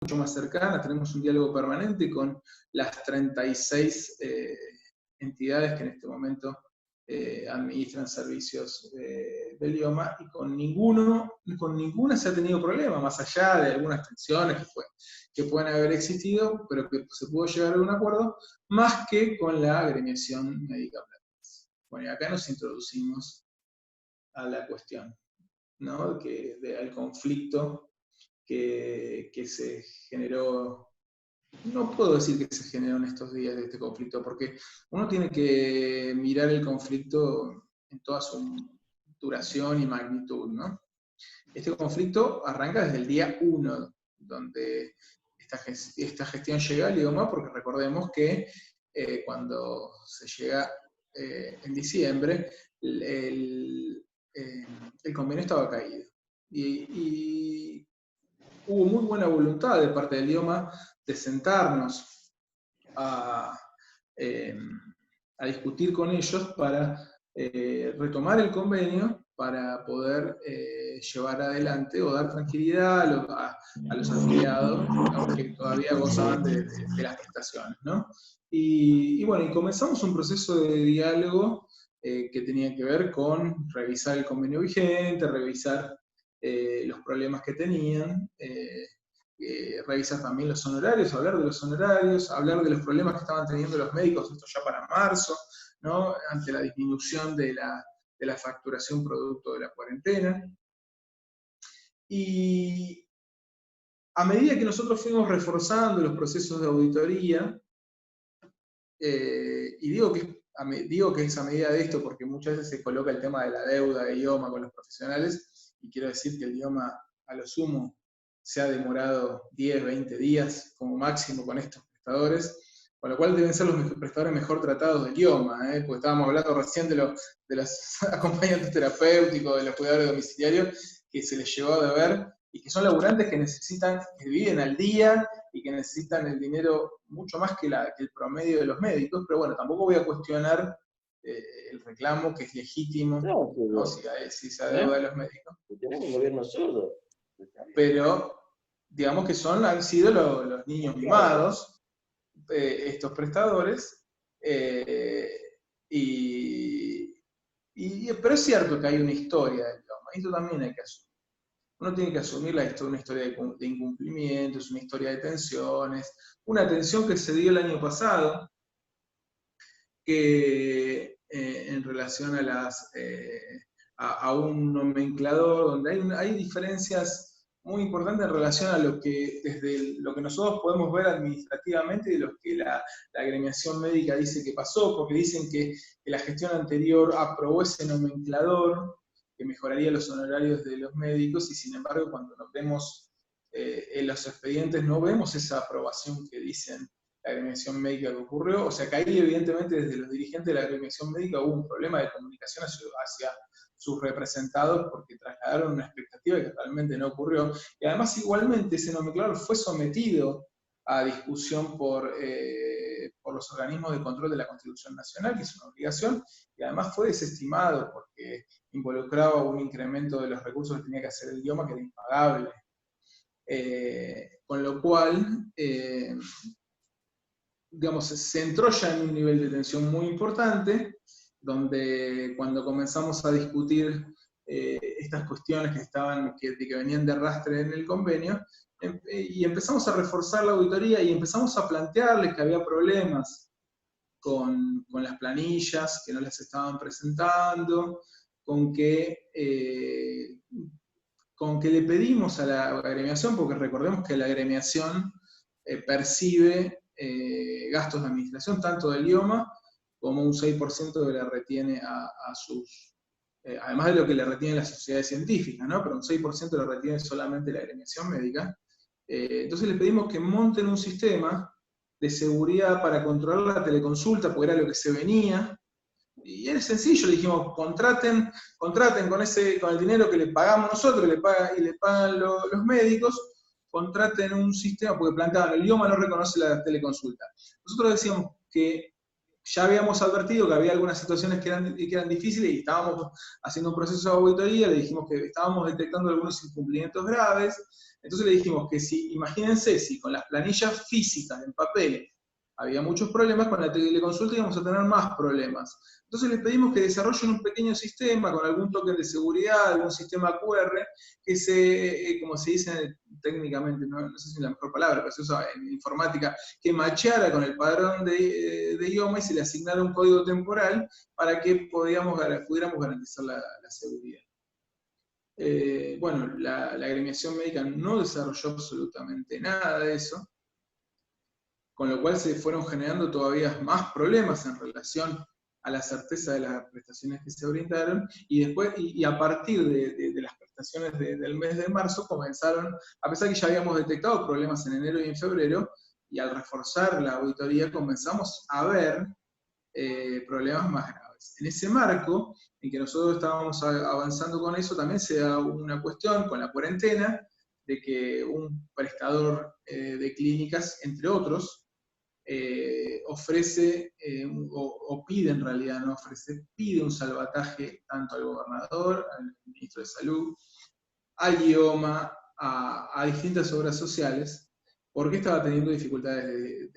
mucho más cercana, tenemos un diálogo permanente con las 36 entidades que en este momento administran servicios del IOMA, y con ninguna se ha tenido problema, más allá de algunas tensiones que pueden haber existido, pero que se pudo llegar a un acuerdo, más que con la agremiación médica platense. Bueno, y acá nos introducimos a la cuestión, ¿no? Al conflicto que se generó. No puedo decir que se generó en estos días de este conflicto, porque uno tiene que mirar el conflicto en toda su duración y magnitud, ¿no? Este conflicto arranca desde el día 1, donde esta gestión llega al IOMA, porque recordemos que cuando se llega en diciembre, el convenio estaba caído. Y hubo muy buena voluntad de parte del IOMA de sentarnos a discutir con ellos para retomar el convenio, para poder llevar adelante o dar tranquilidad a los afiliados, digamos, que todavía gozaban de las prestaciones, ¿no? Y bueno, y comenzamos un proceso de diálogo que tenía que ver con revisar el convenio vigente, revisar los problemas que tenían, revisar también los honorarios, hablar de los honorarios, hablar de los problemas que estaban teniendo los médicos, esto ya para marzo, ¿no? Ante la disminución de la facturación producto de la cuarentena. Y a medida que nosotros fuimos reforzando los procesos de auditoría, y digo que es a medida de esto porque muchas veces se coloca el tema de la deuda de IOMA con los profesionales, y quiero decir que el IOMA a lo sumo se ha demorado 10, 20 días como máximo con estos prestadores, con lo cual deben ser los prestadores mejor tratados del IOMA, porque estábamos hablando recién de los acompañantes terapéuticos, de los cuidadores domiciliarios, que se les llegó a deber, y que son laburantes que viven al día y que necesitan el dinero mucho más que el promedio de los médicos, pero bueno, tampoco voy a cuestionar el reclamo, que es legítimo, no, ¿no? Si se adeuda de los médicos. Tenemos un gobierno sordo. Pero digamos que han sido los niños mimados, estos prestadores, pero es cierto que hay una historia del IOMA, y esto también hay que asumir. Uno tiene que asumir una historia de incumplimientos, una historia de tensiones, una tensión que se dio el año pasado, que en relación a un nomenclador, donde hay diferencias muy importantes en relación a desde lo que nosotros podemos ver administrativamente y de lo que la agremiación médica dice que pasó, porque dicen que la gestión anterior aprobó ese nomenclador que mejoraría los honorarios de los médicos, y sin embargo cuando nos vemos en los expedientes no vemos esa aprobación que dicen la agremiación médica que ocurrió. O sea que ahí evidentemente desde los dirigentes de la agremiación médica hubo un problema de comunicación hacia sus representados, porque trasladaron una expectativa que realmente no ocurrió. Y además igualmente ese nomenclador fue sometido a discusión por los organismos de control de la Constitución Nacional, que es una obligación, y además fue desestimado porque involucraba un incremento de los recursos que tenía que hacer el IOMA, que era impagable. Con lo cual, digamos, se entró ya en un nivel de tensión muy importante, donde cuando comenzamos a discutir estas cuestiones que venían de arrastre en el convenio, y empezamos a reforzar la auditoría y empezamos a plantearles que había problemas con las planillas, que no las estaban presentando, con que le pedimos a la agremiación, porque recordemos que la agremiación percibe gastos de administración, tanto del IOMA como un 6% que le retiene a sus, además de lo que le retienen las sociedades científicas, ¿no? Pero un 6% lo retiene solamente la agremiación médica. Entonces les pedimos que monten un sistema de seguridad para controlar la teleconsulta, porque era lo que se venía. Y era sencillo, le dijimos, contraten con el dinero que le pagamos nosotros, y le pagan los médicos, contraten un sistema, porque planteaban, el IOMA no reconoce la teleconsulta. Nosotros decíamos que ya habíamos advertido que había algunas situaciones que eran difíciles y estábamos haciendo un proceso de auditoría, le dijimos que estábamos detectando algunos incumplimientos graves, entonces le dijimos que si, imagínense, si con las planillas físicas en papel había muchos problemas, con la teleconsulta íbamos a tener más problemas. Entonces les pedimos que desarrollen un pequeño sistema con algún token de seguridad, algún sistema QR, que como se dice técnicamente, no sé si es la mejor palabra, pero se usa en informática, que macheara con el padrón de idioma y se le asignara un código temporal para que pudiéramos garantizar la seguridad. Bueno, la agremiación médica no desarrolló absolutamente nada de eso, con lo cual se fueron generando todavía más problemas en relación a la certeza de las prestaciones que se brindaron, y después, y a partir de las prestaciones del mes de marzo comenzaron, a pesar que ya habíamos detectado problemas en enero y en febrero, y al reforzar la auditoría comenzamos a ver problemas más graves. En ese marco, en que nosotros estábamos avanzando con eso, también se da una cuestión con la cuarentena, de que un prestador de clínicas, entre otros, ofrece, o pide en realidad, no ofrece, pide un salvataje tanto al gobernador, al ministro de Salud, al IOMA, a distintas obras sociales, porque estaba teniendo dificultades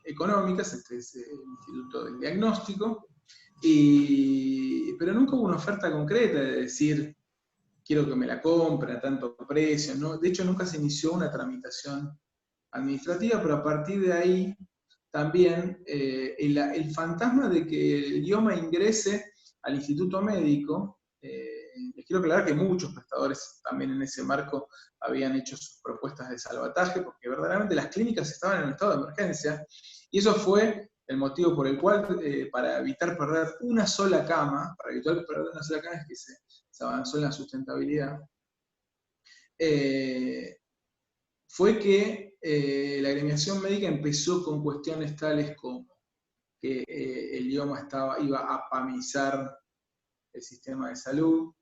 económicas, este es el Instituto del Diagnóstico, pero nunca hubo una oferta concreta de decir, quiero que me la compre a tanto precio, ¿no? De hecho, nunca se inició una tramitación administrativa, pero a partir de ahí también el fantasma de que el idioma ingrese al instituto médico, les quiero aclarar que muchos prestadores también en ese marco habían hecho sus propuestas de salvataje, porque verdaderamente las clínicas estaban en un estado de emergencia, y eso fue el motivo por el cual, para evitar perder una sola cama, es que se avanzó en la sustentabilidad, fue que la agremiación médica empezó con cuestiones tales como que el idioma iba a PAMizar el sistema de salud,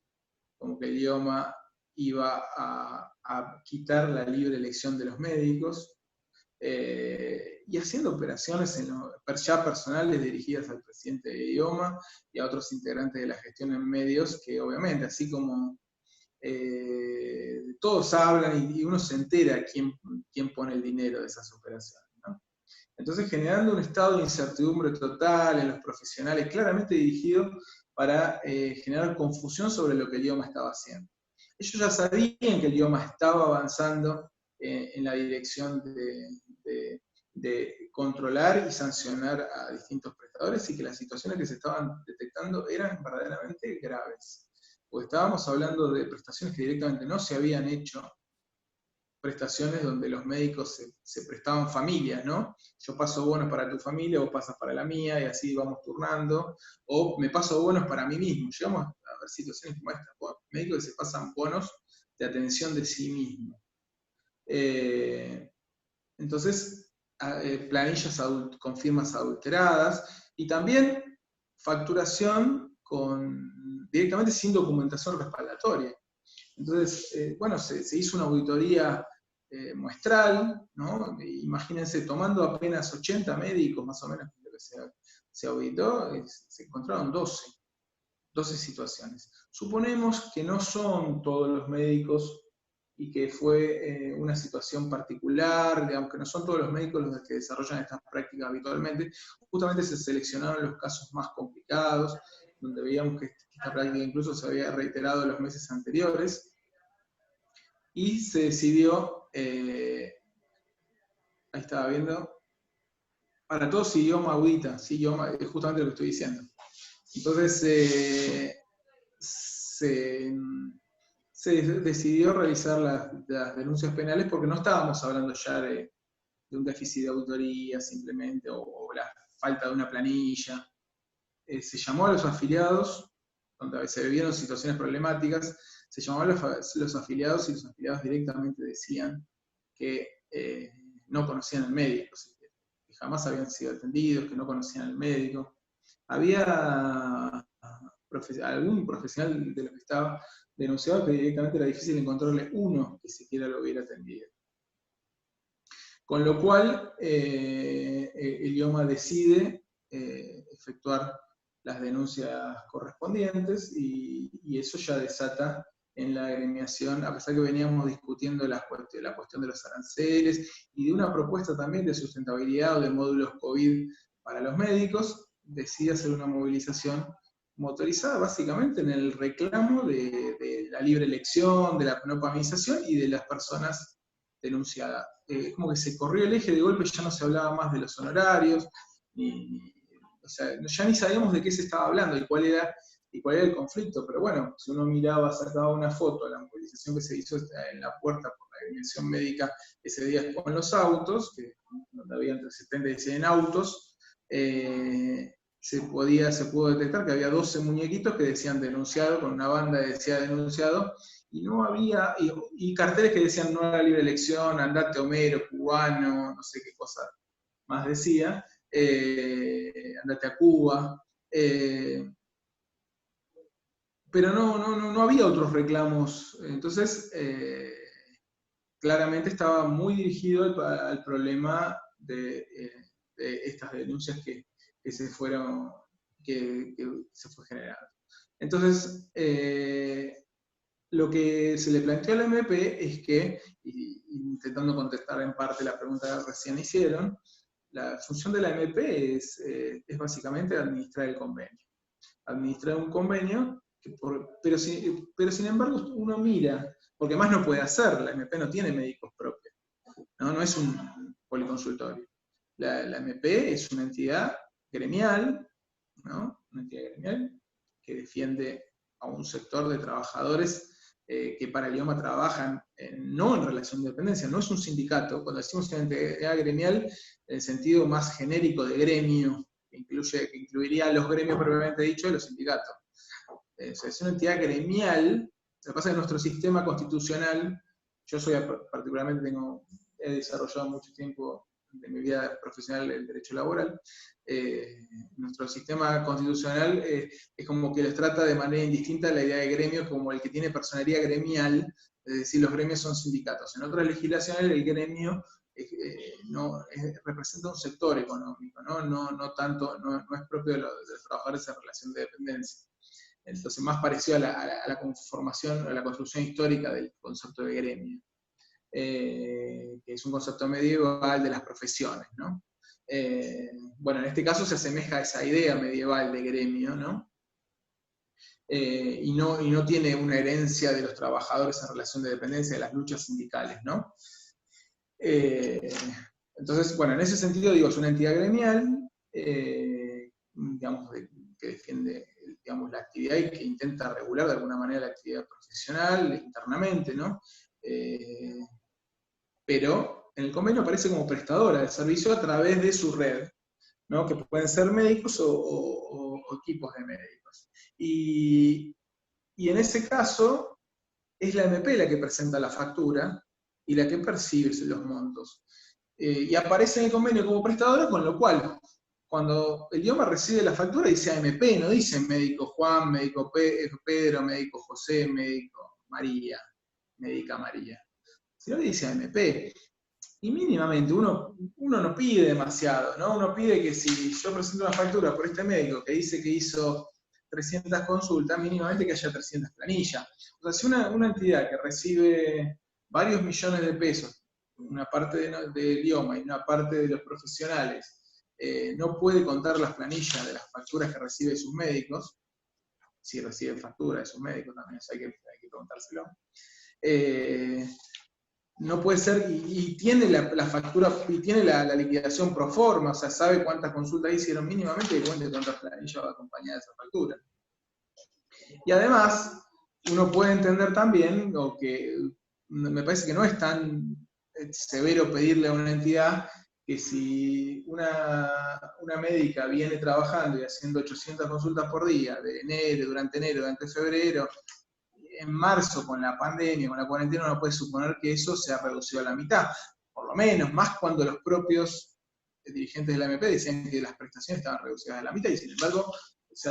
como que el idioma iba a quitar la libre elección de los médicos, y haciendo operaciones ya personales dirigidas al presidente de idioma y a otros integrantes de la gestión en medios, que obviamente, así como todos hablan y uno se entera quién pone el dinero de esas operaciones, ¿no? Entonces, generando un estado de incertidumbre total en los profesionales, claramente dirigido para generar confusión sobre lo que el idioma estaba haciendo. Ellos ya sabían que el idioma estaba avanzando en la dirección de controlar y sancionar a distintos prestadores, y que las situaciones que se estaban detectando eran verdaderamente graves. Porque estábamos hablando de prestaciones que directamente no se habían hecho, prestaciones donde los médicos se prestaban familias, ¿no? Yo paso bonos para tu familia, vos pasas para la mía, y así vamos turnando, o me paso bonos para mí mismo. Llegamos a ver situaciones como esta, médicos que se pasan bonos de atención de sí mismo. Entonces, planillas con firmas adulteradas, y también facturación directamente sin documentación respaldatoria. Entonces, bueno, se hizo una auditoría muestral, ¿no? Imagínense, tomando apenas 80 médicos, más o menos, lo que se auditó, se encontraron 12 situaciones. Suponemos que no son todos los médicos y que fue una situación particular, digamos que no son todos los médicos los que desarrollan estas prácticas habitualmente. Justamente se seleccionaron los casos más complicados, donde veíamos que esta práctica incluso se había reiterado en los meses anteriores, y se decidió, ahí estaba viendo, para todos idioma audita, sí, idioma, es justamente lo que estoy diciendo. Entonces, se decidió realizar las denuncias penales, porque no estábamos hablando ya de un déficit de auditoría simplemente, o la falta de una planilla. Se llamó a los afiliados, donde se vivieron situaciones problemáticas, se llamó a los afiliados, y los afiliados directamente decían que no conocían al médico, que jamás habían sido atendidos, que no conocían al médico. Había algún profesional de los que estaba denunciado que directamente era difícil encontrarle uno que siquiera lo hubiera atendido. Con lo cual, el IOMA decide efectuar las denuncias correspondientes y eso ya desata en la agremiación, a pesar que veníamos discutiendo la cuestión de los aranceles y de una propuesta también de sustentabilidad o de módulos COVID para los médicos, decide hacer una movilización motorizada básicamente en el reclamo de la libre elección, de la no paminización y de las personas denunciadas. Como que se corrió el eje, de golpe ya no se hablaba más de los honorarios, o sea, ya ni sabíamos de qué se estaba hablando y cuál era el conflicto, pero bueno, si uno miraba, sacaba una foto de la movilización que se hizo en la puerta por la agremiación médica ese día con los autos, donde había entre 70 y 100 autos, se pudo detectar que había 12 muñequitos que decían denunciado, con una banda que decía denunciado, y no había, y carteles que decían no a la libre elección, andate Homero, cubano, no sé qué cosa más decía, andate a Cuba, pero no había otros reclamos, entonces claramente estaba muy dirigido al problema de estas denuncias que se fueron, que se fue generando. Entonces, lo que se le planteó al MP es que, intentando contestar en parte la pregunta que recién hicieron, la función de la MP es básicamente administrar el convenio. Administrar un convenio, pero sin embargo uno mira, porque más no puede hacer, la MP no tiene médicos propios, no es un policonsultorio. La MP es una entidad gremial, ¿no? Una entidad gremial que defiende a un sector de trabajadores que para el IOMA trabajan no en relación de dependencia, no es un sindicato. Cuando decimos una entidad gremial, en el sentido más genérico de gremio, que incluiría a los gremios propiamente dicho de los sindicatos. Es una entidad gremial. Lo que pasa es que nuestro sistema constitucional, yo soy particularmente, he desarrollado mucho tiempo de mi vida profesional el derecho laboral, nuestro sistema constitucional es como que les trata de manera indistinta la idea de gremio como el que tiene personería gremial, es decir, los gremios son sindicatos. En otras legislaciones el gremio representa un sector económico, no es propio de los trabajadores en relación de dependencia. Entonces, más parecido a la conformación, a la construcción histórica del concepto de gremio, que es un concepto medieval de las profesiones, ¿no? Bueno, en este caso se asemeja a esa idea medieval de gremio, ¿no? Y no tiene una herencia de los trabajadores en relación de dependencia de las luchas sindicales, ¿no? Entonces, bueno, en ese sentido, digo, es una entidad gremial, digamos, que defiende, digamos, la actividad y que intenta regular de alguna manera la actividad profesional internamente, ¿no? Pero en el convenio aparece como prestadora de servicio a través de su red, ¿no? Que pueden ser médicos o equipos de médicos. Y en ese caso, es la MP la que presenta la factura y la que percibe los montos. Y aparece en el convenio como prestadora, con lo cual, cuando el IOMA recibe la factura, dice AMP, no dice médico Juan, médico Pedro, médico José, médico María, médica María. Sino que dice AMP. Y mínimamente uno no pide demasiado, ¿no? Uno pide que si yo presento una factura por este médico que dice que hizo 300 consultas, mínimamente que haya 300 planillas. O sea, si una entidad que recibe varios millones de pesos, una parte del IOMA y una parte de los profesionales, no puede contar las planillas de las facturas que recibe sus médicos, si recibe facturas de sus médicos también, eso hay que preguntárselo. No puede ser, y tiene la factura, y tiene la liquidación pro forma, o sea, sabe cuántas consultas hicieron mínimamente y cuántas planillas va acompañada de esa factura. Y además, uno puede entender también, o que me parece que no es tan severo pedirle a una entidad que si una médica viene trabajando y haciendo 800 consultas por día, durante enero, durante febrero, en marzo con la pandemia, con la cuarentena, uno puede suponer que eso se ha reducido a la mitad, por lo menos, más cuando los propios dirigentes de la MP decían que las prestaciones estaban reducidas a la mitad, y sin embargo se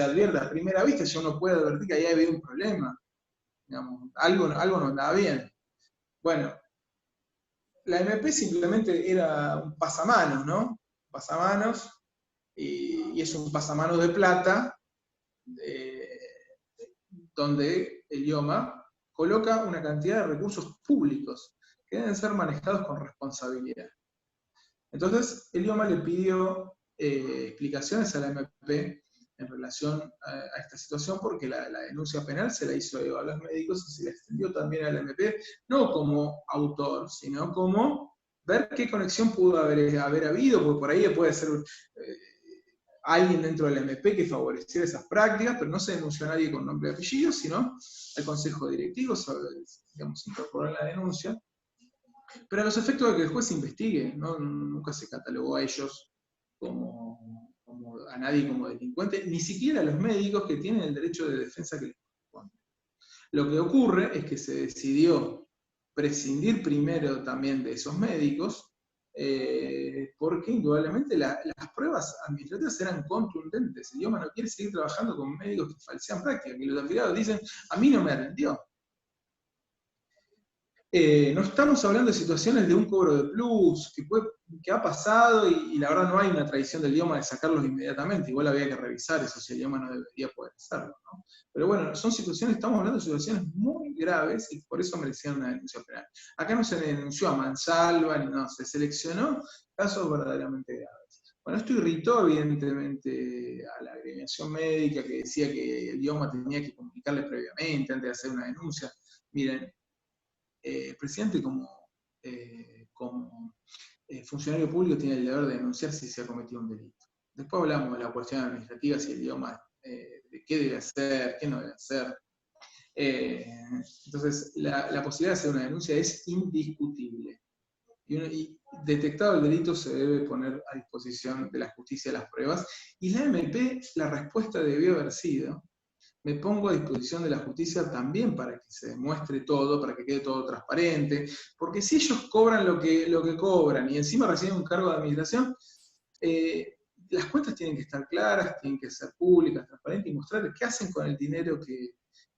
advierte a primera vista, ya uno puede advertir que ahí había un problema, digamos, algo no andaba bien. Bueno, la MP simplemente era un pasamanos, ¿no? Pasamanos, y es un pasamanos de plata, donde el IOMA coloca una cantidad de recursos públicos que deben ser manejados con responsabilidad. Entonces, el IOMA le pidió explicaciones a la MP en relación a esta situación, porque la denuncia penal se la hizo a los médicos y se la extendió también a la MP, no como autor, sino como ver qué conexión pudo haber habido, porque por ahí puede ser alguien dentro de la MP que favoreciera esas prácticas, pero no se denunció a nadie con nombre y apellido, sino al Consejo Directivo, digamos, incorporó en la denuncia. Pero a los efectos de que el juez investigue, ¿no? Nunca se catalogó a ellos a nadie como delincuente, ni siquiera a los médicos que tienen el derecho de defensa que les corresponde. Lo que ocurre es que se decidió prescindir primero también de esos médicos, porque indudablemente las pruebas administrativas eran contundentes. El IOMA no quiere seguir trabajando con médicos que falsean prácticas, que los afiliados dicen, a mí no me atendió. No estamos hablando de situaciones de un cobro de plus, que ha pasado y la verdad no hay una tradición del IOMA de sacarlos inmediatamente, igual había que revisar eso, si el IOMA no debería poder hacerlo, ¿no? Pero bueno, son situaciones, estamos hablando de situaciones muy graves y por eso merecían una denuncia penal. Acá no se denunció a mansalva, ni no, se seleccionó casos verdaderamente graves. Bueno, esto irritó evidentemente a la agremiación médica que decía que el IOMA tenía que comunicarle previamente antes de hacer una denuncia. Miren, el presidente como funcionario público tiene el deber de denunciar si se ha cometido un delito. Después hablamos de la cuestión administrativa, si el IOMA, de qué debe hacer, qué no debe hacer. Entonces, la posibilidad de hacer una denuncia es indiscutible. Y detectado el delito se debe poner a disposición de la justicia las pruebas. Y la MP, la respuesta debió haber sido: me pongo a disposición de la justicia también para que se demuestre todo, para que quede todo transparente, porque si ellos cobran lo que cobran y encima reciben un cargo de administración, las cuentas tienen que estar claras, tienen que ser públicas, transparentes y mostrar qué hacen con el dinero que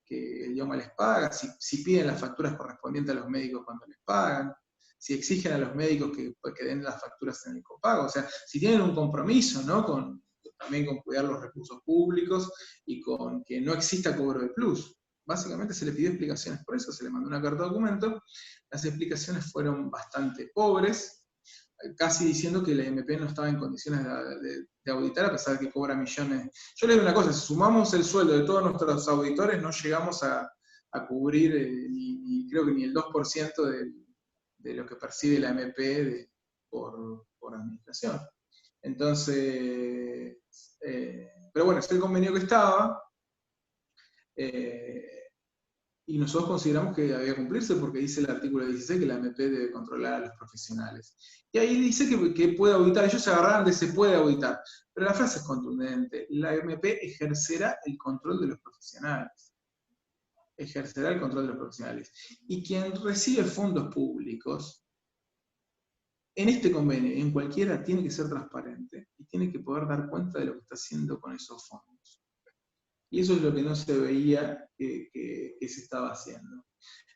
el IOMA les paga, si piden las facturas correspondientes a los médicos cuando les pagan, si exigen a los médicos que den las facturas en el copago, o sea, si tienen un compromiso, ¿no? También con cuidar los recursos públicos y con que no exista cobro de plus. Básicamente se le pidió explicaciones, por eso se le mandó una carta de documento. Las explicaciones fueron bastante pobres, casi diciendo que la MP no estaba en condiciones de auditar, a pesar de que cobra millones. Yo le digo una cosa, si sumamos el sueldo de todos nuestros auditores, no llegamos a cubrir creo que ni el 2% de lo que percibe la MP por administración. Entonces, pero bueno, es el convenio que estaba, y nosotros consideramos que debía cumplirse porque dice el artículo 16 que la MP debe controlar a los profesionales. Y ahí dice que puede auditar, ellos se agarraron de se puede auditar, pero la frase es contundente: la MP ejercerá el control de los profesionales. Ejercerá el control de los profesionales. Y quien recibe fondos públicos, en este convenio, en cualquiera, tiene que ser transparente y tiene que poder dar cuenta de lo que está haciendo con esos fondos. Y eso es lo que no se veía que se estaba haciendo.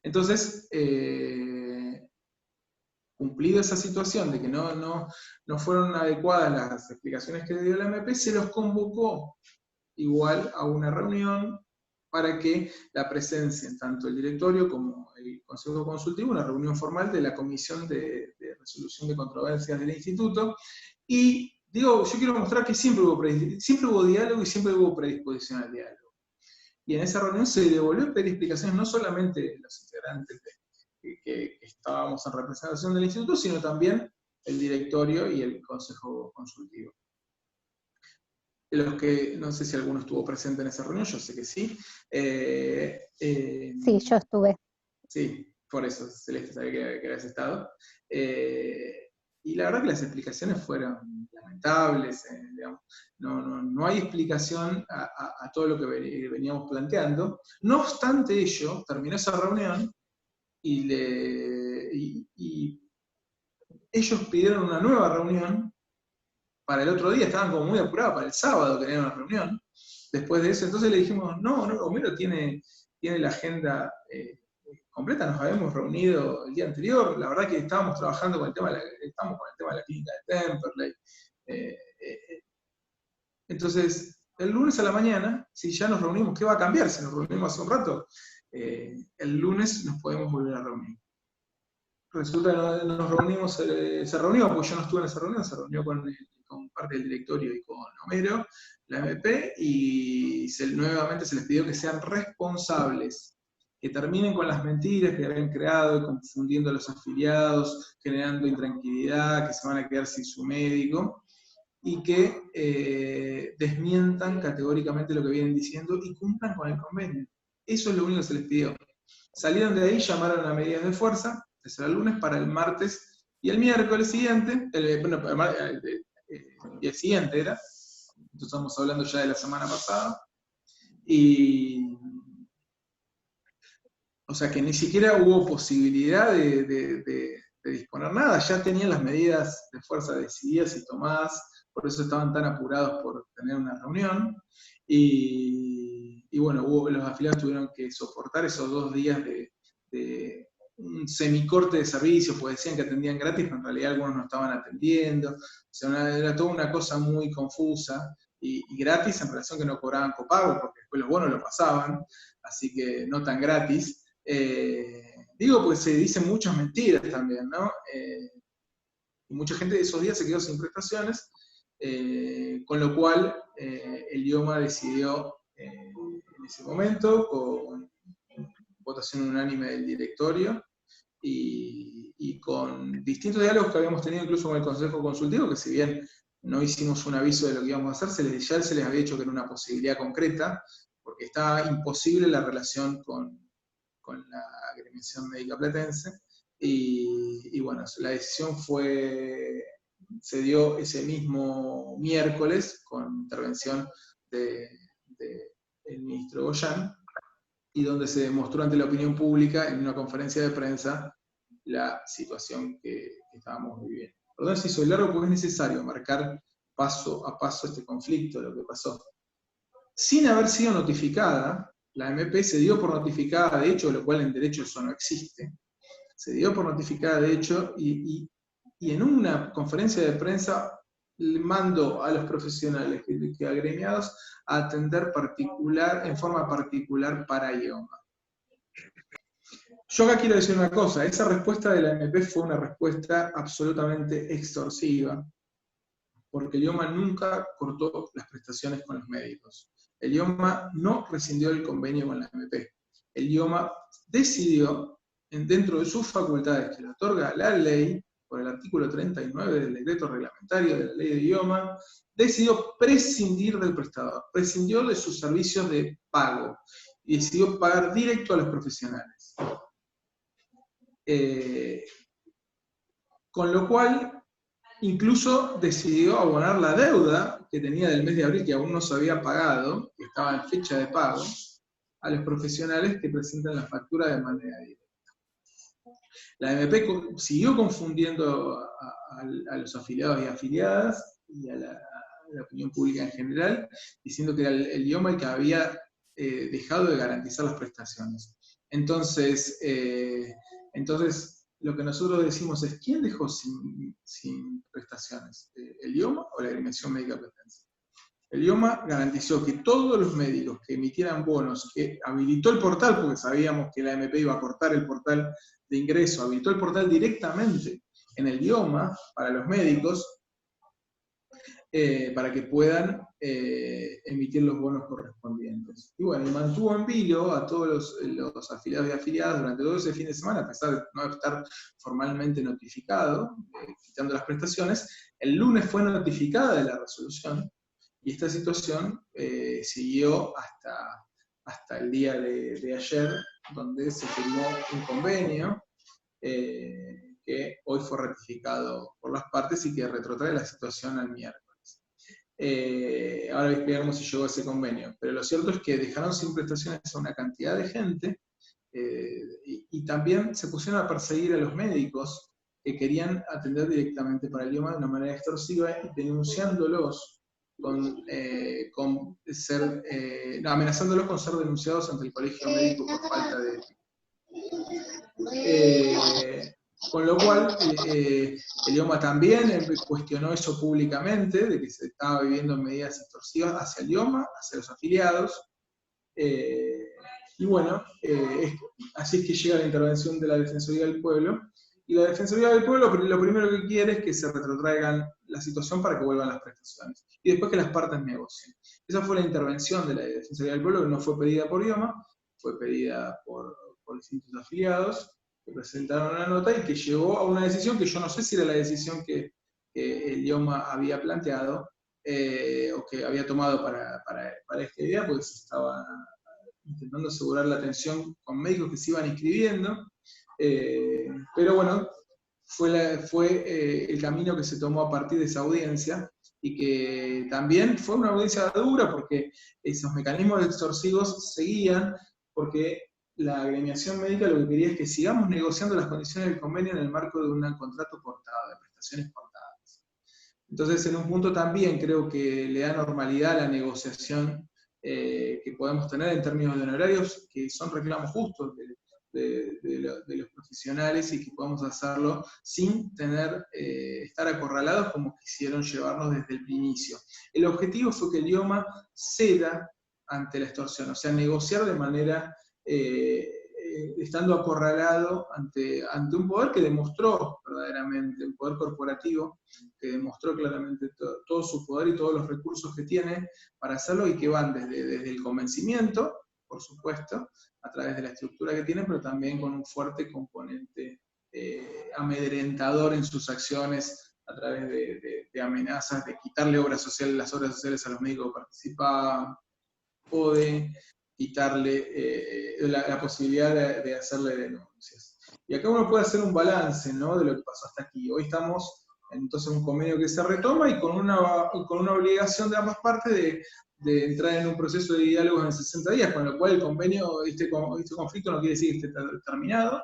Entonces, cumplida esa situación de que no fueron adecuadas las explicaciones que dio la MP, se los convocó igual a una reunión para que la presencien tanto el directorio como el Consejo Consultivo, una reunión formal de la Comisión de Resolución de Controversias del Instituto. Y digo, yo quiero mostrar que siempre hubo diálogo y siempre hubo predisposición al diálogo. Y en esa reunión se le volvió a pedir explicaciones no solamente de los integrantes que estábamos en representación del Instituto, sino también el directorio y el Consejo Consultivo. Los que, no sé si alguno estuvo presente en esa reunión, yo sé que sí. Sí, yo estuve. Sí, por eso, Celeste, sabía que habías estado. Y la verdad que las explicaciones fueron lamentables, digamos. No hay explicación a todo lo que veníamos planteando. No obstante ello, terminó esa reunión y ellos pidieron una nueva reunión para el otro día, estaban como muy apurados, para el sábado querían una reunión. Después de eso, entonces le dijimos, no, Homero tiene la agenda completa, nos habíamos reunido el día anterior, la verdad que estábamos trabajando con el tema de la clínica de Temperley. Entonces, el lunes a la mañana, si ya nos reunimos, ¿qué va a cambiar? Si nos reunimos hace un rato, el lunes nos podemos volver a reunir. Resulta que nos reunimos, se reunió, porque yo no estuve en esa reunión, se reunió con parte del directorio y con Homero, la MP, y nuevamente se les pidió que sean responsables, que terminen con las mentiras que habían creado, confundiendo a los afiliados, generando intranquilidad, que se van a quedar sin su médico, y que desmientan categóricamente lo que vienen diciendo y cumplan con el convenio. Eso es lo único que se les pidió. Salieron de ahí, llamaron a medidas de fuerza, ese era el lunes, para el martes y el miércoles siguiente, y el siguiente era, entonces estamos hablando ya de la semana pasada, y o sea que ni siquiera hubo posibilidad de disponer nada, ya tenían las medidas de fuerza decididas y tomadas, por eso estaban tan apurados por tener una reunión, y bueno, los afiliados tuvieron que soportar esos 2 días de un semicorte de servicio, pues decían que atendían gratis, pero en realidad algunos no estaban atendiendo, o sea, era toda una cosa muy confusa, y gratis en relación que no cobraban copago, porque después los bonos lo pasaban, así que no tan gratis. Digo, pues se dicen muchas mentiras también, ¿no? Y mucha gente de esos días se quedó sin prestaciones, con lo cual el IOMA decidió en ese momento, con votación unánime del directorio, y con distintos diálogos que habíamos tenido incluso con el Consejo Consultivo, que si bien no hicimos un aviso de lo que íbamos a hacer, ya se les había dicho que era una posibilidad concreta, porque estaba imposible la relación con la agremiación médica platense, y bueno, la decisión se dio ese mismo miércoles, con intervención del ministro Goyan, y donde se demostró ante la opinión pública en una conferencia de prensa la situación que estábamos viviendo. Perdón si soy largo, porque es necesario marcar paso a paso este conflicto, lo que pasó. Sin haber sido notificada, la MP se dio por notificada de hecho, lo cual en derecho eso no existe, se dio por notificada de hecho, y en una conferencia de prensa le mandó a los profesionales que agremiados a atender en forma particular para IOMA. Yo acá quiero decir una cosa, esa respuesta de la MP fue una respuesta absolutamente extorsiva, porque el IOMA nunca cortó las prestaciones con los médicos. El IOMA no rescindió el convenio con la MP. El IOMA decidió, dentro de sus facultades que le otorga la ley, por el artículo 39 del decreto reglamentario de la ley de IOMA, decidió prescindir del prestador, prescindió de sus servicios de pago, y decidió pagar directo a los profesionales. Con lo cual, incluso decidió abonar la deuda que tenía del mes de abril, que aún no se había pagado, que estaba en fecha de pago, a los profesionales que presentan la factura de manera directa. La MP siguió confundiendo a los afiliados y afiliadas, y a la opinión pública en general, diciendo que era el IOMA el que había dejado de garantizar las prestaciones. Entonces, lo que nosotros decimos es, ¿quién dejó sin prestaciones? ¿El IOMA o la agremiación médica platense? El IOMA garantizó que todos los médicos que emitieran bonos, que habilitó el portal, porque sabíamos que la MP iba a cortar el portal de ingreso, habilitó el portal directamente en el IOMA para los médicos, para que puedan emitir los bonos correspondientes. Y bueno, y mantuvo en vilo a todos los afiliados y afiliadas durante todo ese fin de semana, a pesar de no estar formalmente notificado, quitando las prestaciones. El lunes fue notificada de la resolución, y esta situación siguió hasta el día de ayer, donde se firmó un convenio que hoy fue ratificado por las partes y que retrotrae la situación al miércoles. Ahora voy a explicar cómo se llegó a ese convenio, pero lo cierto es que dejaron sin prestaciones a una cantidad de gente, y también se pusieron a perseguir a los médicos que querían atender directamente para el IOMA de una manera extorsiva, denunciándolos amenazándolos con ser denunciados ante el colegio médico por falta de ética. Con lo cual, el IOMA también cuestionó eso públicamente, de que se estaba viviendo medidas extorsivas hacia el IOMA, hacia los afiliados. Y bueno, así es que llega la intervención de la Defensoría del Pueblo. Y la Defensoría del Pueblo lo primero que quiere es que se retrotraigan la situación para que vuelvan las prestaciones. Y después que las partes negocien. Esa fue la intervención de la Defensoría del Pueblo, que no fue pedida por IOMA, fue pedida por distintos afiliados, que presentaron una nota y que llegó a una decisión que yo no sé si era la decisión que el IOMA había planteado, o que había tomado para esta idea, porque se estaba intentando asegurar la atención con médicos que se iban inscribiendo, pero bueno, fue el camino que se tomó a partir de esa audiencia, y que también fue una audiencia dura, porque esos mecanismos extorsivos seguían, porque la agremiación médica lo que quería es que sigamos negociando las condiciones del convenio en el marco de un contrato cortado, de prestaciones cortadas. Entonces, en un punto también creo que le da normalidad a la negociación que podemos tener en términos de honorarios, que son reclamos justos de los profesionales, y que podamos hacerlo sin estar acorralados como quisieron llevarnos desde el inicio. El objetivo fue que el IOMA ceda ante la extorsión, o sea, negociar de manera estando acorralado ante un poder que demostró verdaderamente, un poder corporativo, que demostró claramente todo su poder y todos los recursos que tiene para hacerlo, y que van desde el convencimiento, por supuesto, a través de la estructura que tiene, pero también con un fuerte componente amedrentador en sus acciones, a través de amenazas, de quitarle las obras sociales a los médicos que participaban, o de quitarle la posibilidad de hacerle denuncias. Y acá uno puede hacer un balance, ¿no?, de lo que pasó hasta aquí. Hoy estamos entonces en un convenio que se retoma, y con una obligación de ambas partes de entrar en un proceso de diálogo en 60 días, con lo cual el convenio, este conflicto no quiere decir que esté terminado.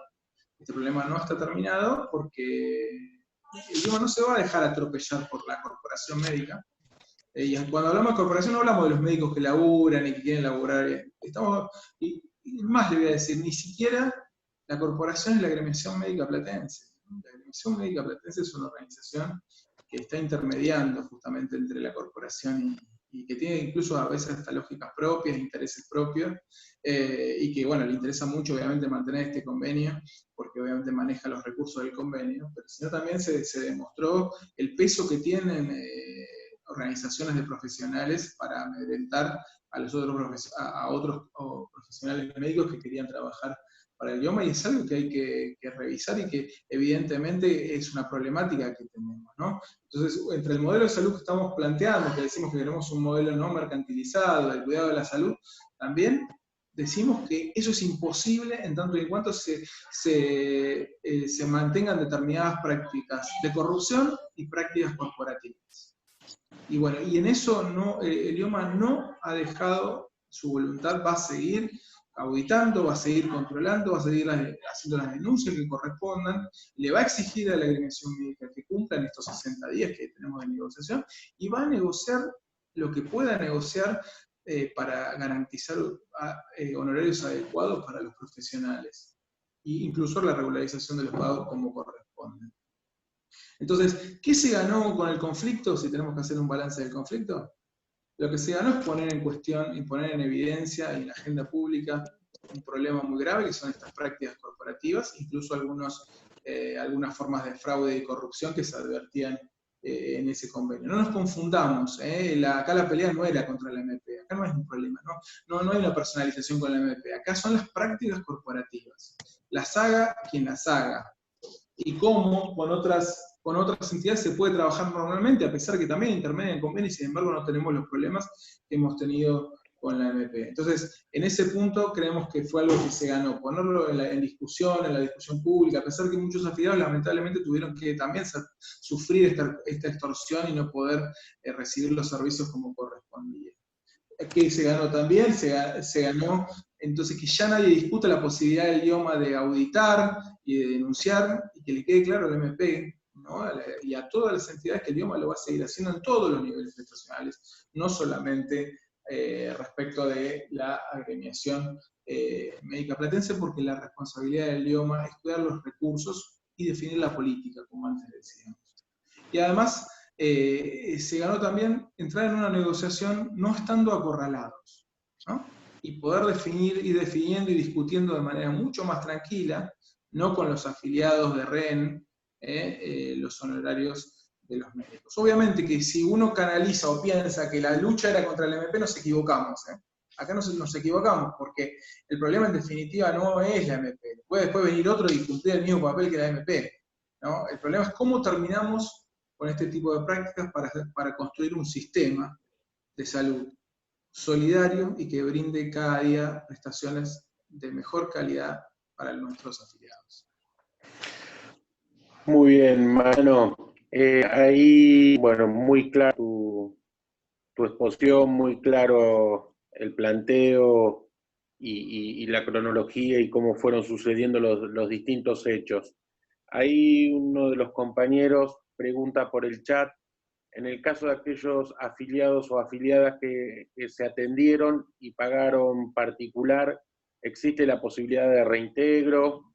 Este problema no está terminado, porque el IOMA no se va a dejar atropellar por la corporación médica. Y cuando hablamos de corporación no hablamos de los médicos que laburan y que quieren laburar. Y más le voy a decir, ni siquiera la corporación es la Agremiación Médica Platense. La Agremiación Médica Platense es una organización que está intermediando justamente entre la corporación y que tiene incluso a veces hasta lógicas propias, intereses propios, y que, bueno, le interesa mucho obviamente mantener este convenio, porque obviamente maneja los recursos del convenio, pero sino también se demostró el peso que tienen organizaciones de profesionales para amedrentar a otros profesionales médicos que querían trabajar para el IOMA, y es algo que hay que revisar, y que evidentemente es una problemática que tenemos, ¿no? Entonces, entre el modelo de salud que estamos planteando, que decimos que queremos un modelo no mercantilizado del cuidado de la salud, también decimos que eso es imposible en tanto y en cuanto se mantengan determinadas prácticas de corrupción y prácticas corporativas. Y bueno, y en eso el IOMA no ha dejado su voluntad, va a seguir auditando, va a seguir controlando, va a seguir haciendo las denuncias que correspondan, le va a exigir a la agremiación médica que cumpla en estos 60 días que tenemos de negociación, y va a negociar lo que pueda negociar para garantizar honorarios adecuados para los profesionales, e incluso la regularización de los pagos como corresponde. Entonces, ¿qué se ganó con el conflicto, si tenemos que hacer un balance del conflicto? Lo que se ganó es poner en cuestión y poner en evidencia y en la agenda pública un problema muy grave, que son estas prácticas corporativas, incluso algunas formas de fraude y corrupción que se advertían en ese convenio. No nos confundamos, acá la pelea no era contra la MP, acá no es un problema, no hay una personalización con la MP, acá son las prácticas corporativas. Las haga quien las haga, y cómo con otras entidades se puede trabajar normalmente, a pesar que también intermedian en convenios, y sin embargo no tenemos los problemas que hemos tenido con la MP. Entonces, en ese punto creemos que fue algo que se ganó, ponerlo en la discusión pública, a pesar que muchos afiliados lamentablemente tuvieron que también sufrir esta extorsión y no poder recibir los servicios como correspondía. Que se ganó también, se ganó entonces que ya nadie discuta la posibilidad del IOMA de auditar y de denunciar, y que le quede claro al MP, ¿no?, y a todas las entidades, que el IOMA lo va a seguir haciendo en todos los niveles prestacionales, no solamente respecto de la agremiación médica platense, porque la responsabilidad del IOMA es cuidar los recursos y definir la política, como antes decíamos. Y además, se ganó también entrar en una negociación no estando acorralados, ¿no? Y poder definir, ir definiendo y discutiendo de manera mucho más tranquila, no con los afiliados de REN, los honorarios de los médicos. Obviamente que si uno canaliza o piensa que la lucha era contra el MP, nos equivocamos. Acá nos equivocamos, porque el problema en definitiva no es la MP. Puede después venir otro y cumplir el mismo papel que la MP, ¿no? El problema es cómo terminamos con este tipo de prácticas para construir un sistema de salud solidario y que brinde cada día prestaciones de mejor calidad para nuestros afiliados. Muy bien, Mano. Ahí, bueno, muy claro tu exposición, muy claro el planteo y la cronología y cómo fueron sucediendo los distintos hechos. Ahí uno de los compañeros pregunta por el chat, en el caso de aquellos afiliados o afiliadas que se atendieron y pagaron particular, ¿existe la posibilidad de reintegro?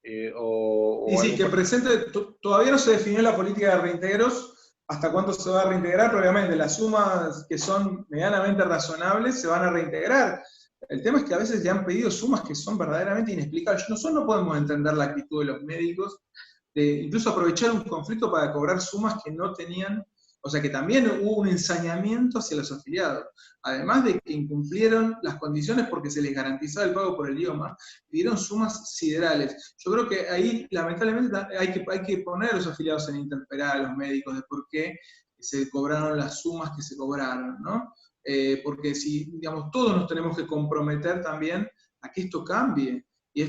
Sí, que presente, todavía no se definió la política de reintegros, hasta cuánto se va a reintegrar, pero obviamente las sumas que son medianamente razonables se van a reintegrar. El tema es que a veces ya han pedido sumas que son verdaderamente inexplicables. Nosotros no podemos entender la actitud de los médicos, de incluso aprovechar un conflicto para cobrar sumas que no tenían, o sea que también hubo un ensañamiento hacia los afiliados. Además de que incumplieron las condiciones porque se les garantizaba el pago por el IOMA, pidieron sumas siderales. Yo creo que ahí, lamentablemente, hay que poner a los afiliados en interpelar a los médicos de por qué se cobraron las sumas que se cobraron, ¿no? Porque si, digamos, todos nos tenemos que comprometer también a que esto cambie y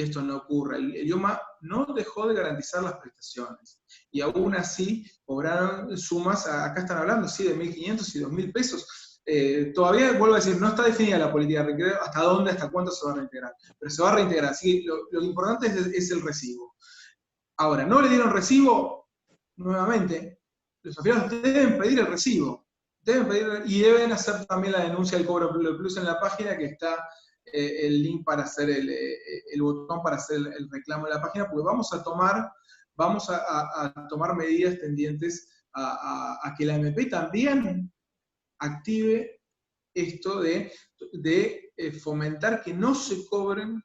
esto no ocurra. El IOMA no dejó de garantizar las prestaciones y aún así cobraron sumas, acá están hablando, sí, de 1.500 y 2.000 pesos. Todavía, vuelvo a decir, no está definida la política de reintegro, hasta dónde, hasta cuánto se va a reintegrar, pero se va a reintegrar, así que lo importante es el recibo. Ahora, ¿no le dieron recibo? Nuevamente, los afiliados deben pedir el recibo, y deben hacer también la denuncia del cobro plus en la página, que está el link para hacer el botón para hacer el reclamo en la página, porque vamos a tomar medidas tendientes a que la MP también active esto de fomentar que no se cobren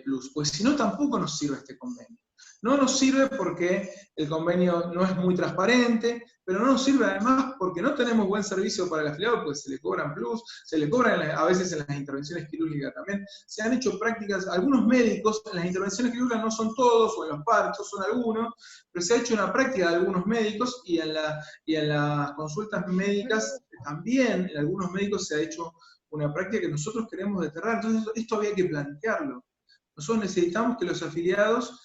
plus, pues si no tampoco nos sirve este convenio. No nos sirve porque el convenio no es muy transparente, pero no nos sirve además porque no tenemos buen servicio para el afiliado, pues se le cobran plus, se le cobran a veces en las intervenciones quirúrgicas también. Se han hecho prácticas, algunos médicos, en las intervenciones quirúrgicas no son todos, o en los partos son algunos, pero se ha hecho una práctica de algunos médicos y en las consultas médicas también, en algunos médicos se ha hecho una práctica que nosotros queremos desterrar. Entonces esto había que plantearlo. Nosotros necesitamos que los afiliados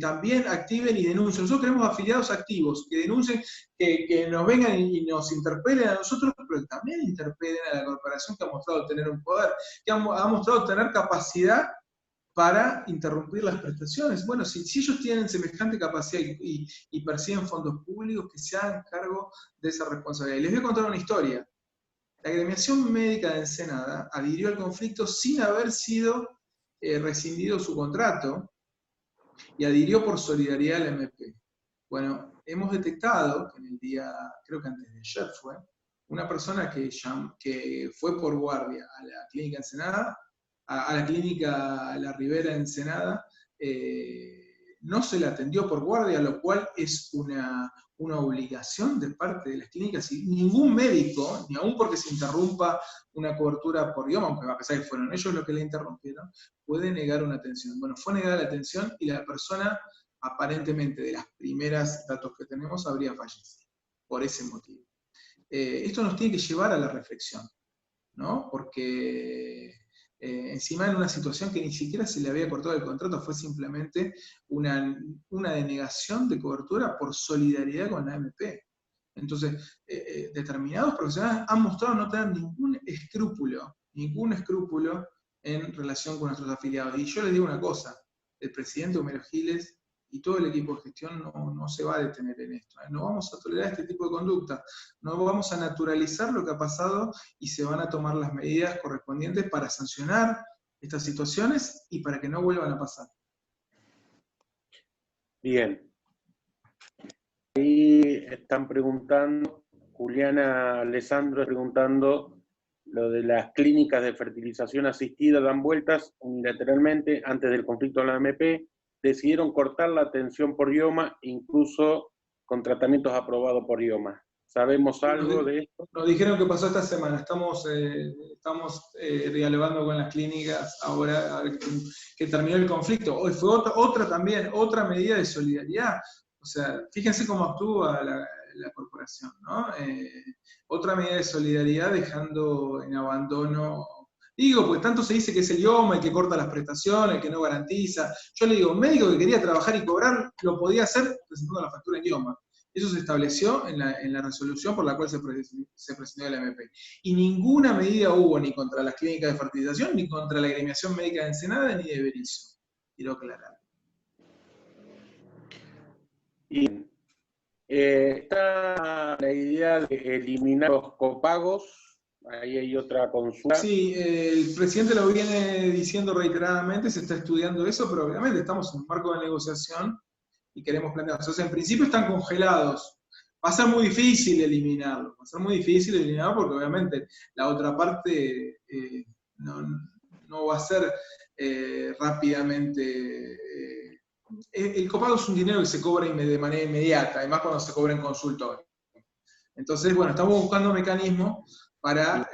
también activen y denuncien. Nosotros queremos afiliados activos, que denuncien, que nos vengan y nos interpelen a nosotros, pero también interpelen a la corporación que ha mostrado tener un poder, que ha mostrado tener capacidad para interrumpir las prestaciones. Bueno, si ellos tienen semejante capacidad y perciben fondos públicos, que se hagan cargo de esa responsabilidad. Y les voy a contar una historia. La agremiación médica de Ensenada adhirió al conflicto sin haber sido rescindido su contrato, y adhirió por solidaridad al MP. Bueno, hemos detectado que en el día, creo que antes de ayer fue, una persona que fue por guardia a la clínica Ensenada, a la clínica La Ribera Ensenada, no se le atendió por guardia, lo cual es una obligación de parte de las clínicas, y ningún médico, ni aún porque se interrumpa una cobertura por IOMA, aunque a pesar de que fueron ellos los que le interrumpieron, puede negar una atención. Bueno, fue negada la atención y la persona, aparentemente, de las primeras datos que tenemos, habría fallecido por ese motivo. Esto nos tiene que llevar a la reflexión, ¿no? Porque encima en una situación que ni siquiera se le había cortado el contrato, fue simplemente una denegación de cobertura por solidaridad con la AMP. Entonces, determinados profesionales han mostrado no tener ningún escrúpulo en relación con nuestros afiliados. Y yo les digo una cosa, el presidente Homero Giles y todo el equipo de gestión no se va a detener en esto. No vamos a tolerar este tipo de conducta, no vamos a naturalizar lo que ha pasado y se van a tomar las medidas correspondientes para sancionar estas situaciones y para que no vuelvan a pasar. Bien. Ahí están preguntando, Juliana Alessandro preguntando, lo de las clínicas de fertilización asistida dan vueltas unilateralmente antes del conflicto en la AMP, decidieron cortar la atención por IOMA, incluso con tratamientos aprobados por IOMA. ¿Sabemos algo de esto? Nos dijeron que pasó esta semana, estamos dialogando con las clínicas ahora a ver que terminó el conflicto. Hoy fue otra medida de solidaridad. O sea, fíjense cómo actúa la corporación, ¿no? Otra medida de solidaridad dejando en abandono. Digo, pues tanto se dice que es el IOMA el que corta las prestaciones, el que no garantiza. Yo le digo, un médico que quería trabajar y cobrar lo podía hacer presentando la factura en IOMA. Eso se estableció en la resolución por la cual se presentó el MP. Y ninguna medida hubo ni contra las clínicas de fertilización, ni contra la agremiación médica de Ensenada, ni de Berisso. Quiero aclarar. Y está la idea de eliminar los copagos. Ahí hay otra consulta. Sí, el presidente lo viene diciendo reiteradamente, se está estudiando eso, pero obviamente estamos en un marco de negociación y queremos plantear. Entonces, en principio están congelados. Va a ser muy difícil eliminarlo, porque obviamente la otra parte no va a ser rápidamente. El copago es un dinero que se cobra de manera inmediata, además cuando se cobra en consultorio. Entonces, bueno, estamos buscando mecanismos para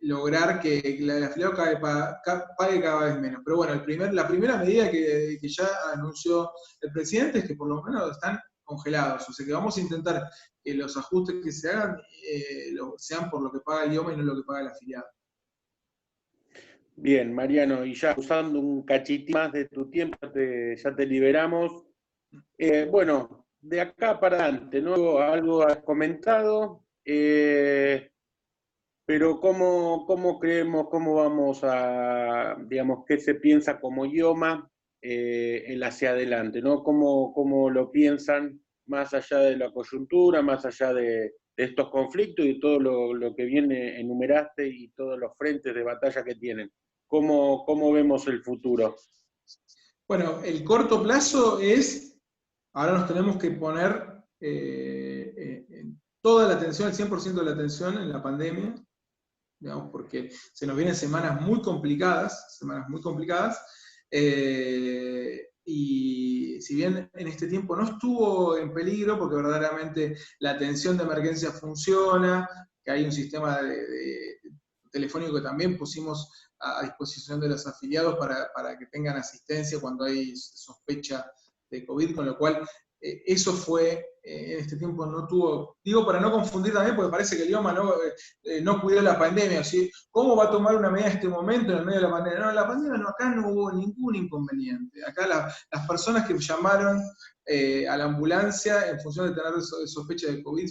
lograr que el afiliado pague cada vez menos. Pero bueno, la primera medida que ya anunció el presidente es que por lo menos están congelados. O sea que vamos a intentar que los ajustes que se hagan sean por lo que paga el IOMA y no lo que paga el afiliado. Bien, Mariano, y ya usando un cachitín más de tu tiempo, ya te liberamos. Bueno, de acá para adelante, ¿no? Algo has comentado, pero ¿cómo creemos, cómo vamos a, digamos, qué se piensa como IOMA el hacia adelante, ¿no? ¿Cómo lo piensan más allá de la coyuntura, más allá de estos conflictos y todo lo que viene, enumeraste, y todos los frentes de batalla que tienen? ¿Cómo vemos el futuro? Bueno, el corto plazo es, ahora nos tenemos que poner toda la atención, el 100% de la atención en la pandemia, digamos, porque se nos vienen semanas muy complicadas, y si bien en este tiempo no estuvo en peligro, porque verdaderamente la atención de emergencia funciona, que hay un sistema telefónico que también pusimos a disposición de los afiliados para que tengan asistencia cuando hay sospecha de COVID, con lo cual eso fue, en este tiempo no tuvo, digo para no confundir también, porque parece que el IOMA no cuidó la pandemia, ¿sí? ¿Cómo va a tomar una medida en este momento, en el medio de la pandemia? No, en la pandemia acá no hubo ningún inconveniente. Acá las personas que llamaron a la ambulancia en función de tener sospecha de COVID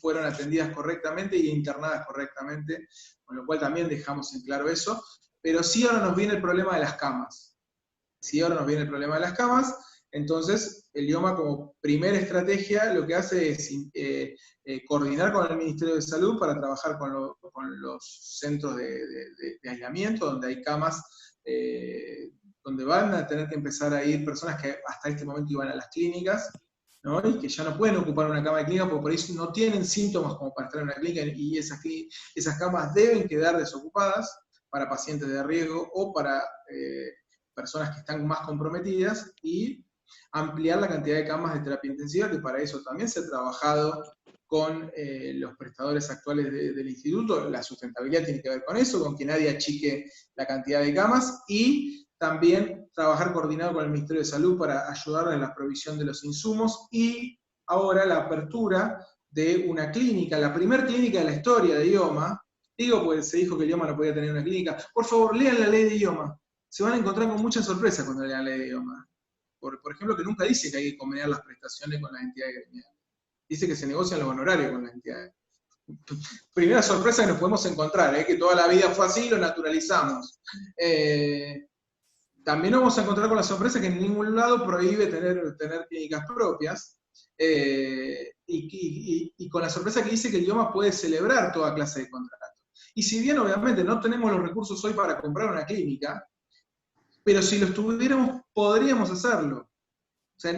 fueron atendidas correctamente y internadas correctamente, con lo cual también dejamos en claro eso. Pero sí ahora nos viene el problema de las camas. Entonces, el IOMA como primera estrategia lo que hace es coordinar con el Ministerio de Salud para trabajar con los centros de aislamiento, donde hay camas, donde van a tener que empezar a ir personas que hasta este momento iban a las clínicas, ¿no? Y que ya no pueden ocupar una cama de clínica porque por ahí no tienen síntomas como para estar en una clínica, y esas camas deben quedar desocupadas para pacientes de riesgo o para personas que están más comprometidas, y ampliar la cantidad de camas de terapia intensiva, que para eso también se ha trabajado con los prestadores actuales del instituto. La sustentabilidad tiene que ver con eso, con que nadie achique la cantidad de camas, y también trabajar coordinado con el Ministerio de Salud para ayudarles en la provisión de los insumos, y ahora la apertura de una clínica, la primera clínica de la historia de IOMA. Digo, pues se dijo que el IOMA no podía tener una clínica. Por favor, lean la ley de IOMA. Se van a encontrar con muchas sorpresas cuando lean la ley de IOMA. Por ejemplo, que nunca dice que hay que conveniar las prestaciones con las entidades gremiales. Dice que se negocian los honorarios con las entidades. Primera sorpresa que nos podemos encontrar, que toda la vida fue así y lo naturalizamos. también nos vamos a encontrar con la sorpresa que en ningún lado prohíbe tener clínicas propias, y con la sorpresa que dice que el idioma puede celebrar toda clase de contrato. Y si bien obviamente no tenemos los recursos hoy para comprar una clínica, pero si los tuviéramos, podríamos hacerlo. O sea,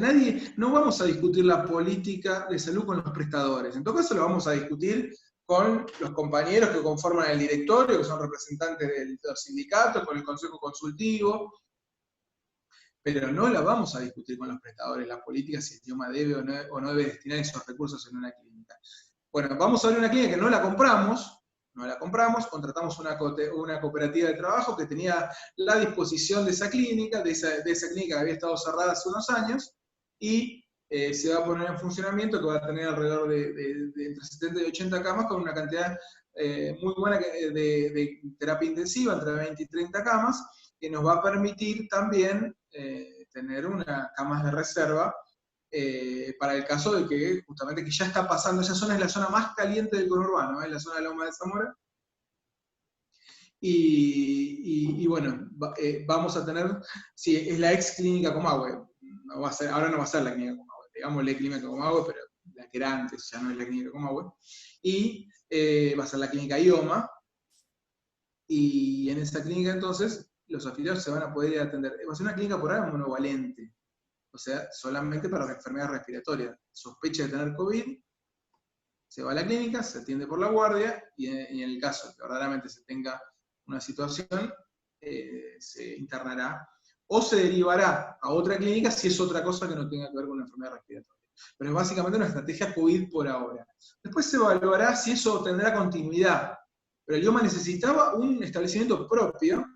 no vamos a discutir la política de salud con los prestadores. En todo caso, lo vamos a discutir con los compañeros que conforman el directorio, que son representantes de los sindicatos, con el consejo consultivo, pero no la vamos a discutir con los prestadores, la política, si el idioma debe o no debe destinar esos recursos en una clínica. Bueno, vamos a ver una clínica que no la compramos, contratamos una cooperativa de trabajo que tenía la disposición de esa clínica, de esa clínica que había estado cerrada hace unos años, y se va a poner en funcionamiento, que va a tener alrededor de entre 70 y 80 camas, con una cantidad muy buena de terapia intensiva, entre 20 y 30 camas, que nos va a permitir también tener unas camas de reserva para el caso de que justamente que ya está pasando, esa zona es la zona más caliente del conurbano, la zona de Loma de Zamora. Y bueno, vamos a tener, sí, es la ex clínica Comahue, ahora no va a ser la clínica Comahue, digámosle clínica Comahue, pero la que era antes ya no es la clínica Comahue, y va a ser la clínica IOMA, y en esa clínica entonces los afiliados se van a poder ir a atender. Va a ser una clínica por ahora monovalente, o sea, solamente para enfermedades respiratorias. Sospecha de tener COVID, se va a la clínica, se atiende por la guardia, y en el caso que verdaderamente se tenga una situación, se internará, o se derivará a otra clínica si es otra cosa que no tenga que ver con una enfermedad respiratoria. Pero es básicamente una estrategia COVID por ahora. Después se evaluará si eso tendrá continuidad. Pero el IOMA necesitaba un establecimiento propio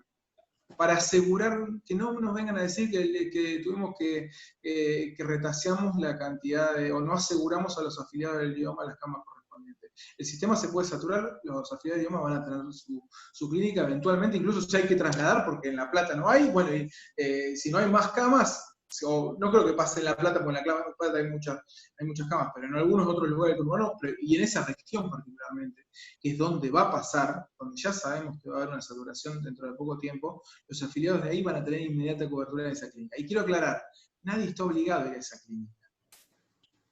para asegurar que no nos vengan a decir que tuvimos que retaseamos la cantidad o no aseguramos a los afiliados del IOMA las camas correspondientes. El sistema se puede saturar, los afiliados del IOMA van a tener su clínica eventualmente, incluso si hay que trasladar, porque en La Plata no hay, bueno, si no hay más camas, no creo que pase en La Plata, porque en La Plata hay muchas camas, pero en algunos otros lugares del urbano, y en esa región particularmente, que es donde va a pasar, donde ya sabemos que va a haber una saturación dentro de poco tiempo, los afiliados de ahí van a tener inmediata cobertura en esa clínica. Y quiero aclarar, nadie está obligado a ir a esa clínica.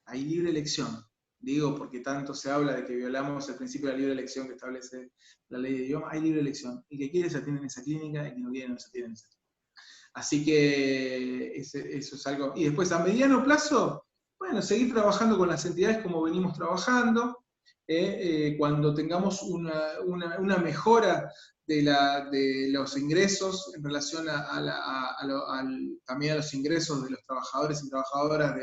Hay libre elección. Digo, porque tanto se habla de que violamos el principio de la libre elección que establece la ley de idioma, hay libre elección. El que quiere se atiende en esa clínica, el que no quiere no se atiende en esa clínica. Así que eso es algo. Y después, a mediano plazo, bueno, seguir trabajando con las entidades como venimos trabajando. Cuando tengamos una mejora de los ingresos en relación también a los ingresos de los trabajadores y trabajadoras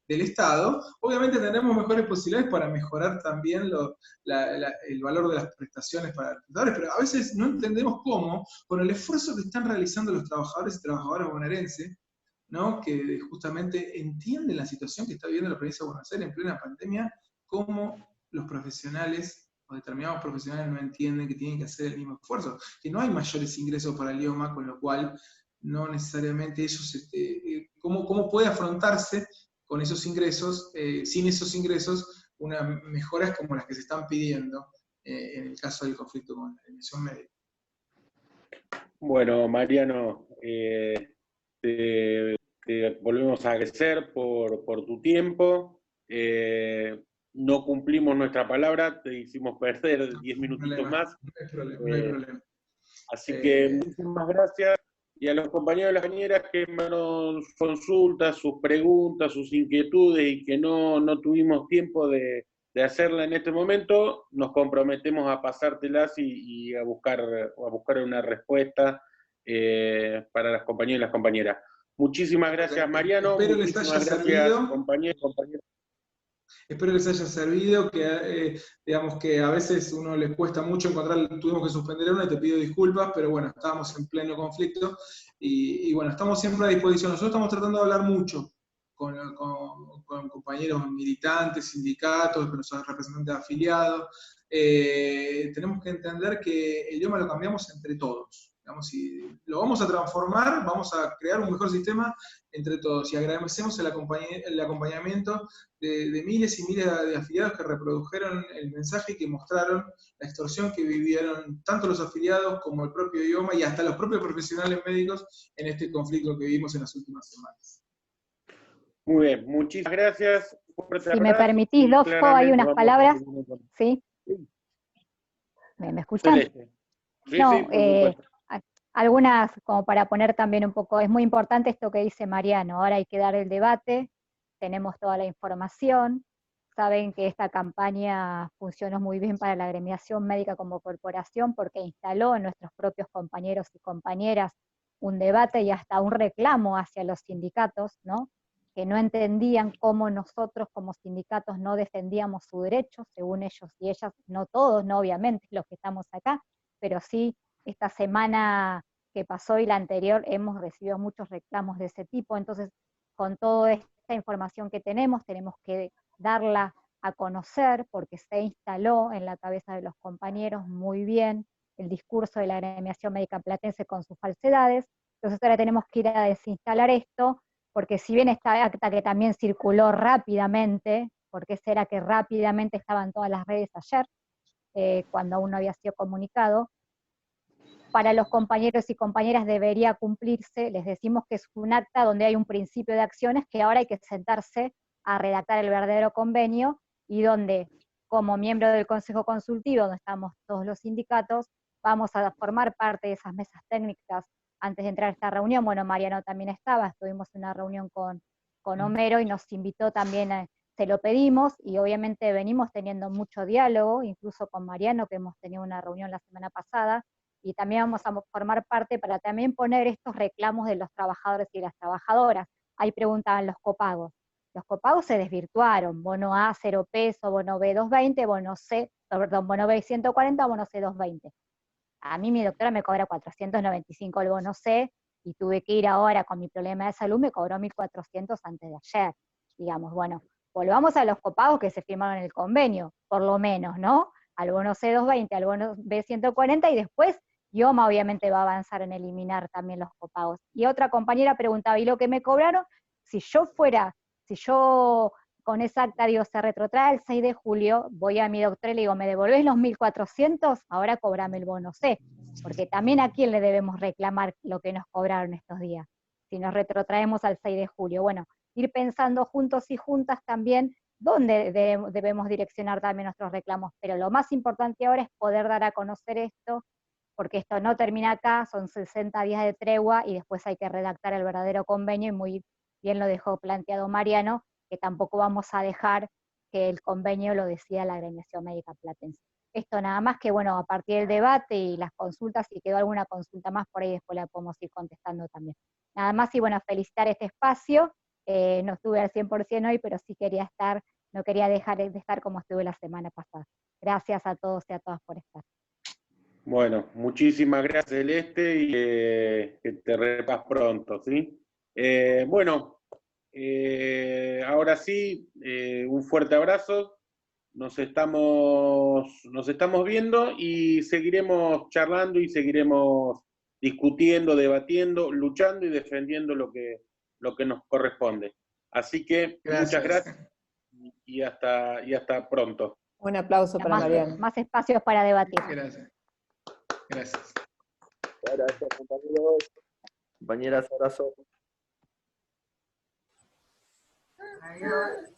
del Estado, obviamente tendremos mejores posibilidades para mejorar también el valor de las prestaciones para los prestadores, pero a veces no entendemos cómo, con el esfuerzo que están realizando los trabajadores y trabajadoras bonaerenses, ¿no? Que justamente entienden la situación que está viviendo la provincia de Buenos Aires en plena pandemia, cómo los profesionales o determinados profesionales no entienden que tienen que hacer el mismo esfuerzo, que no hay mayores ingresos para el IOMA, con lo cual no necesariamente ellos, ¿cómo puede afrontarse con esos ingresos, sin esos ingresos, unas mejoras como las que se están pidiendo en el caso del conflicto con la atención médica? Bueno, Mariano, te volvemos a agradecer por tu tiempo. No cumplimos nuestra palabra, te hicimos perder 10 minutitos más. No hay problema. Así que muchísimas gracias. Y a los compañeros y las compañeras que mandaron consultas, sus preguntas, sus inquietudes y que no tuvimos tiempo de hacerla en este momento, nos comprometemos a pasártelas y a buscar una respuesta para las compañeras y las compañeras. Muchísimas gracias, Mariano. Espero les haya servido. Compañeros. Espero les haya servido, que digamos que a veces uno les cuesta mucho encontrar, tuvimos que suspender una y te pido disculpas, pero bueno, estábamos en pleno conflicto y bueno, estamos siempre a disposición. Nosotros estamos tratando de hablar mucho con compañeros militantes, sindicatos, con los representantes afiliados. Tenemos que entender que el idioma lo cambiamos entre todos. digamos, y lo vamos a transformar, vamos a crear un mejor sistema entre todos. Y agradecemos el acompañamiento de miles y miles de afiliados que reprodujeron el mensaje y que mostraron la extorsión que vivieron tanto los afiliados como el propio IOMA y hasta los propios profesionales médicos en este conflicto que vivimos en las últimas semanas. Muy bien, muchísimas gracias. Si me permitís, Dofo, hay unas palabras. ¿Sí? ¿Me escuchan? Celeste. Sí, No, sí, por supuesto. algunas como para poner también un poco, es muy importante esto que dice Mariano, ahora hay que dar el debate, tenemos toda la información, saben que esta campaña funcionó muy bien para la agremiación médica como corporación porque instaló en nuestros propios compañeros y compañeras un debate y hasta un reclamo hacia los sindicatos, ¿no? Que no entendían cómo nosotros como sindicatos no defendíamos su derecho, según ellos y ellas, no todos, no obviamente los que estamos acá, pero sí esta semana que pasó y la anterior hemos recibido muchos reclamos de ese tipo, entonces con toda esta información que tenemos que darla a conocer porque se instaló en la cabeza de los compañeros muy bien el discurso de la agremiación médica platense con sus falsedades, entonces ahora tenemos que ir a desinstalar esto, porque si bien esta acta que también circuló rápidamente, porque será que rápidamente estaban todas las redes ayer, cuando aún no había sido comunicado, para los compañeros y compañeras debería cumplirse, les decimos que es un acta donde hay un principio de acciones que ahora hay que sentarse a redactar el verdadero convenio y donde, como miembro del Consejo Consultivo, donde estamos todos los sindicatos, vamos a formar parte de esas mesas técnicas antes de entrar a esta reunión. Bueno, Mariano también estaba, estuvimos en una reunión con Homero y nos invitó también, se lo pedimos y obviamente venimos teniendo mucho diálogo, incluso con Mariano, que hemos tenido una reunión la semana pasada, y también vamos a formar parte para también poner estos reclamos de los trabajadores y las trabajadoras. Ahí preguntaban los copagos. Los copagos se desvirtuaron, bono A 0 pesos, bono B 220, bono C, perdón, bono B 140, bono C 220. A mí mi doctora me cobra 495 el bono C, y tuve que ir ahora con mi problema de salud, me cobró 1.400 antes de ayer. Digamos, bueno, volvamos a los copagos que se firmaron en el convenio, por lo menos, ¿no? Al bono C 220, al bono B 140, y después IOMA obviamente va a avanzar en eliminar también los copagos. Y otra compañera preguntaba, ¿y lo que me cobraron? Si yo con esa acta digo, se retrotrae el 6 de julio, voy a mi doctora y le digo, ¿me devolvés los 1.400? Ahora cobrame el bono C, porque también a quién le debemos reclamar lo que nos cobraron estos días, si nos retrotraemos al 6 de julio. Bueno, ir pensando juntos y juntas también dónde debemos direccionar también nuestros reclamos, pero lo más importante ahora es poder dar a conocer esto, porque esto no termina acá, son 60 días de tregua y después hay que redactar el verdadero convenio, y muy bien lo dejó planteado Mariano, que tampoco vamos a dejar que el convenio lo decida la agremiación médica platense. Esto nada más que, bueno, a partir del debate y las consultas, si quedó alguna consulta más por ahí, después la podemos ir contestando también. Nada más y bueno, felicitar este espacio, no estuve al 100% hoy, pero sí quería estar, no quería dejar de estar como estuve la semana pasada. Gracias a todos y a todas por estar. Bueno, muchísimas gracias, Celeste, y que te repas pronto, ¿sí? Bueno, ahora sí, un fuerte abrazo, nos estamos viendo y seguiremos charlando y seguiremos discutiendo, debatiendo, luchando y defendiendo lo que nos corresponde. Así que muchas gracias y hasta pronto. Un aplauso para Mariano. Más espacios para debatir. Gracias. Gracias. Gracias, compañeros. Compañeras, abrazo. Adiós.